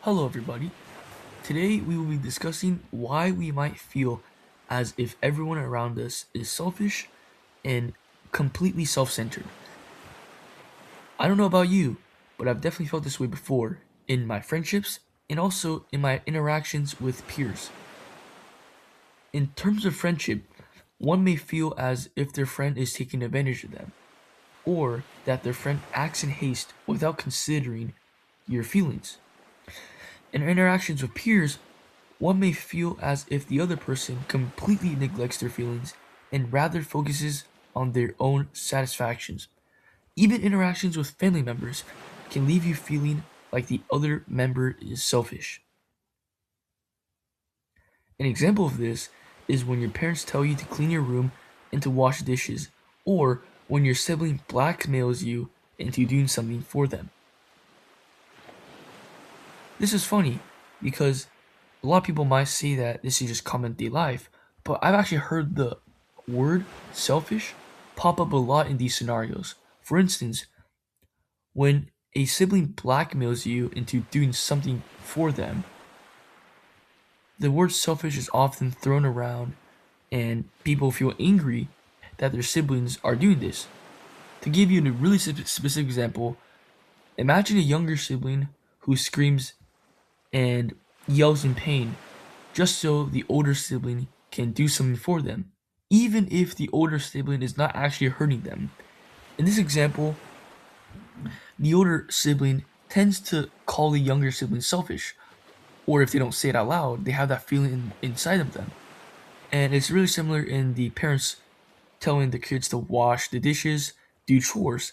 Hello, everybody. Today we will be discussing why we might feel as if everyone around us is selfish and completely self centered. I don't know about you, but I've definitely felt this way before in my friendships and also in my interactions with peers. In terms of friendship, one may feel as if their friend is taking advantage of them, or that their friend acts in haste without considering your feelings. In interactions with peers, one may feel as if the other person completely neglects their feelings and rather focuses on their own satisfactions. Even interactions with family members can leave you feeling like the other member is selfish. An example of this is when your parents tell you to clean your room and to wash dishes, or when your sibling blackmails you into doing something for them. This is funny because a lot of people might say that this is just common day life, but I've actually heard the word selfish pop up a lot in these scenarios. For instance, when a sibling blackmails you into doing something for them, the word selfish is often thrown around and people feel angry that their siblings are doing this. To give you a really specific example, imagine a younger sibling who screams and yells in pain just so the older sibling can do something for them, even if the older sibling is not actually hurting them. In this example, the older sibling tends to call the younger sibling selfish, or if they don't say it out loud, they have that feeling inside of them. And it's really similar in the parents telling the kids to wash the dishes, do chores.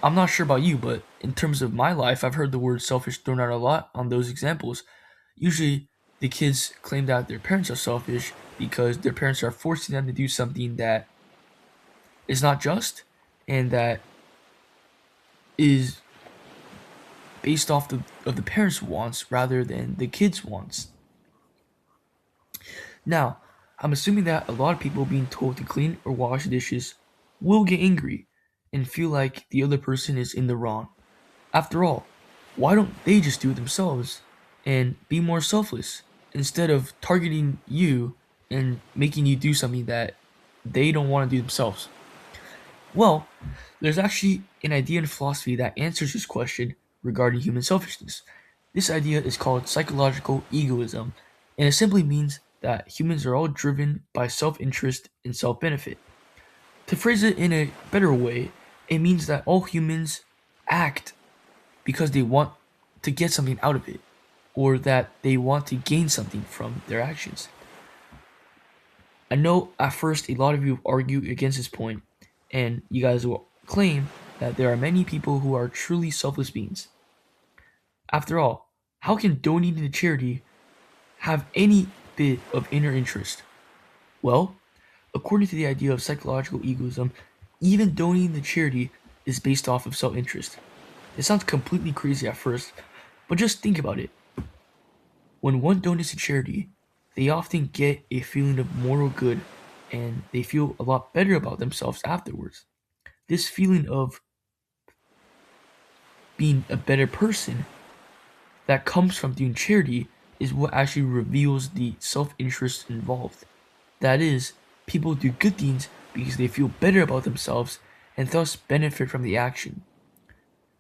I'm not sure about you, but in terms of my life, I've heard the word selfish thrown out a lot on those examples. Usually, the kids claim that their parents are selfish because their parents are forcing them to do something that is not just and that is based off of the parents' wants rather than the kids' wants. Now, I'm assuming that a lot of people being told to clean or wash dishes will get angry and feel like the other person is in the wrong. After all, why don't they just do it themselves and be more selfless instead of targeting you and making you do something that they don't want to do themselves? Well, there's actually an idea in philosophy that answers this question regarding human selfishness. This idea is called psychological egoism, and it simply means that humans are all driven by self interest and self benefit. To phrase it in a better way, it means that all humans act because they want to get something out of it, or that they want to gain something from their actions. I know at first a lot of you argue against this point, and you guys will claim that there are many people who are truly selfless beings. After all, how can donating to charity have any bit of inner interest? Well, according to the idea of psychological egoism, even donating to charity is based off of self interest. It sounds completely crazy at first, but just think about it. When one donates to charity, they often get a feeling of moral good and they feel a lot better about themselves afterwards. This feeling of being a better person that comes from doing charity is what actually reveals the self interest involved. That is, people do good things because they feel better about themselves and thus benefit from the action.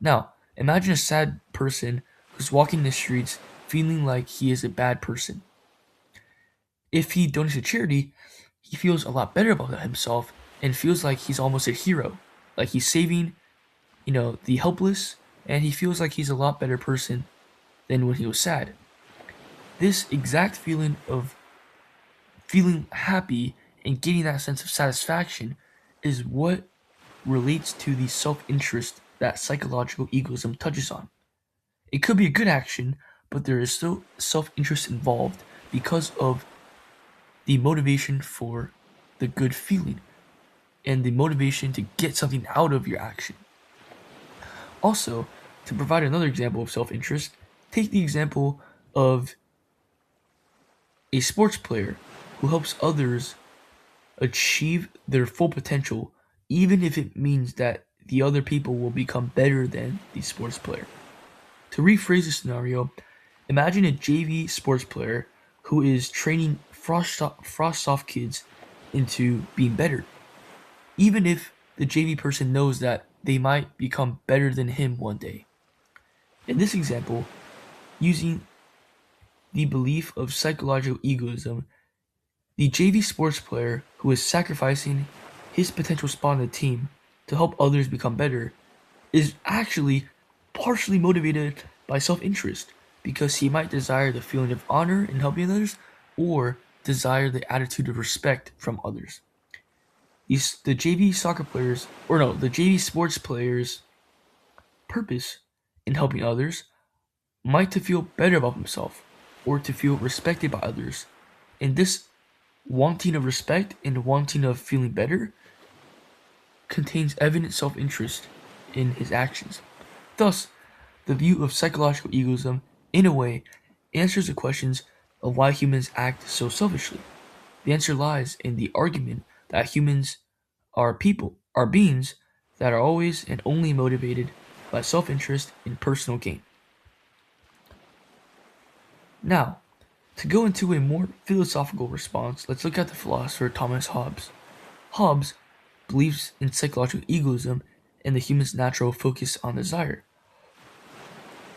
Now, imagine a sad person who's walking the streets feeling like he is a bad person. If he donates to charity, he feels a lot better about himself and feels like he's almost a hero. Like he's saving, the helpless, and he feels like he's a lot better person than when he was sad. This exact feeling of feeling happy and getting that sense of satisfaction is what relates to the self interest that psychological egoism touches on. It could be a good action, but there is still self interest involved because of the motivation for the good feeling and the motivation to get something out of your action. Also, to provide another example of self interest, take the example of a sports player who helps others achieve their full potential, even if it means that the other people will become better than the sports player. To rephrase the scenario, imagine a JV sports player who is training frost-soft kids into being better, even if the JV person knows that they might become better than him one day. In this example, using the belief of psychological egoism, the JV sports player who is sacrificing his potential spot on the team to help others become better is actually partially motivated by self-interest because he might desire the feeling of honor in helping others or desire the attitude of respect from others. The JV soccer players, or no, the JV sports players' purpose in helping others might to feel better about himself or to feel respected by others. And this wanting of respect and wanting of feeling better contains evident self-interest in his actions. Thus, the view of psychological egoism, in a way, answers the questions of why humans act so selfishly. The answer lies in the argument that humans are beings that are always and only motivated by self-interest and personal gain. Now, to go into a more philosophical response, let's look at the philosopher Thomas Hobbes. Hobbes believes in psychological egoism and the human's natural focus on desire.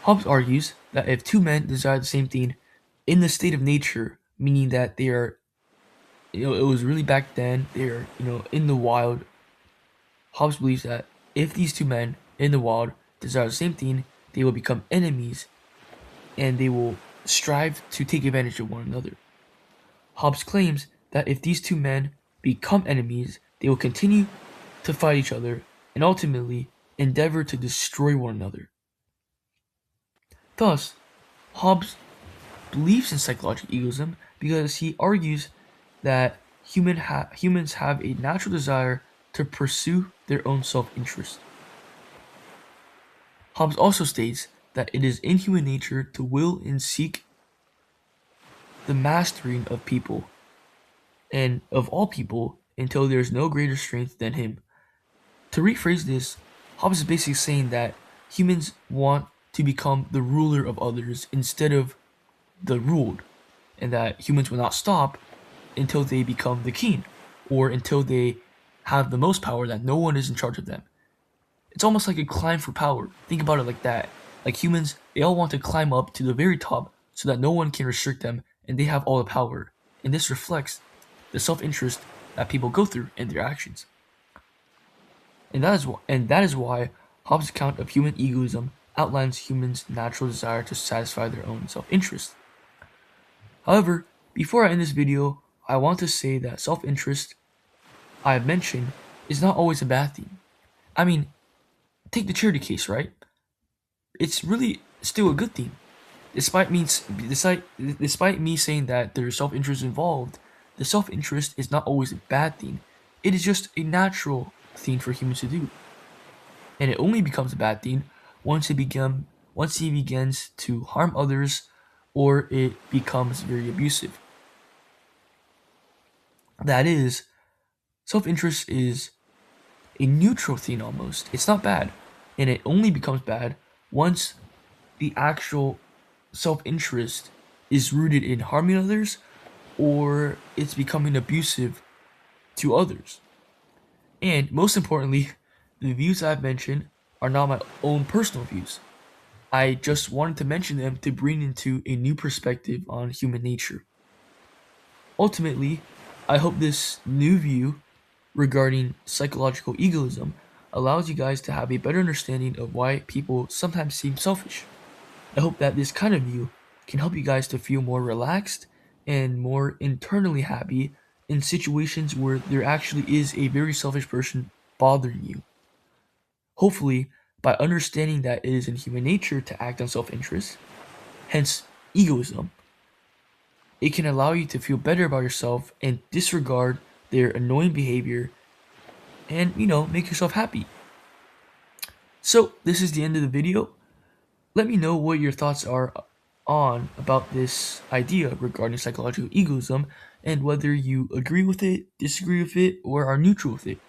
Hobbes argues that if two men desire the same thing in the state of nature, meaning that they are, it was really back then, they are, in the wild, Hobbes believes that if these two men in the wild desire the same thing, they will become enemies and they will strive to take advantage of one another. Hobbes claims that if these two men become enemies, they will continue to fight each other and ultimately endeavor to destroy one another. Thus, Hobbes believes in psychological egoism because he argues that humans have a natural desire to pursue their own self-interest. Hobbes also states that it is in human nature to will and seek the mastering of people and of all people until there is no greater strength than him. To rephrase this, Hobbes is basically saying that humans want to become the ruler of others instead of the ruled, and that humans will not stop until they become the king or until they have the most power, that no one is in charge of them. It's almost like a climb for power. Think about it like that. Like humans, they all want to climb up to the very top so that no one can restrict them and they have all the power. And this reflects the self-interest that people go through in their actions. And that is why Hobbes' account of human egoism outlines humans' natural desire to satisfy their own self-interest. However, before I end this video, I want to say that self-interest I have mentioned is not always a bad thing. I mean, take the charity case, right? It's really still a good thing. Despite me saying that there's self-interest involved, the self-interest is not always a bad thing. It is just a natural thing for humans to do. And it only becomes a bad thing once he begins to harm others or it becomes very abusive. That is, self-interest is a neutral thing almost. It's not bad. And it only becomes bad once the actual self-interest is rooted in harming others or it's becoming abusive to others. And most importantly, the views I've mentioned are not my own personal views. I just wanted to mention them to bring into a new perspective on human nature. Ultimately, I hope this new view regarding psychological egoism allows you guys to have a better understanding of why people sometimes seem selfish. I hope that this kind of view can help you guys to feel more relaxed and more internally happy in situations where there actually is a very selfish person bothering you. Hopefully, by understanding that it is in human nature to act on self-interest, hence egoism, it can allow you to feel better about yourself and disregard their annoying behavior and, make yourself happy. So, this is the end of the video. Let me know what your thoughts are about this idea regarding psychological egoism and whether you agree with it, disagree with it, or are neutral with it.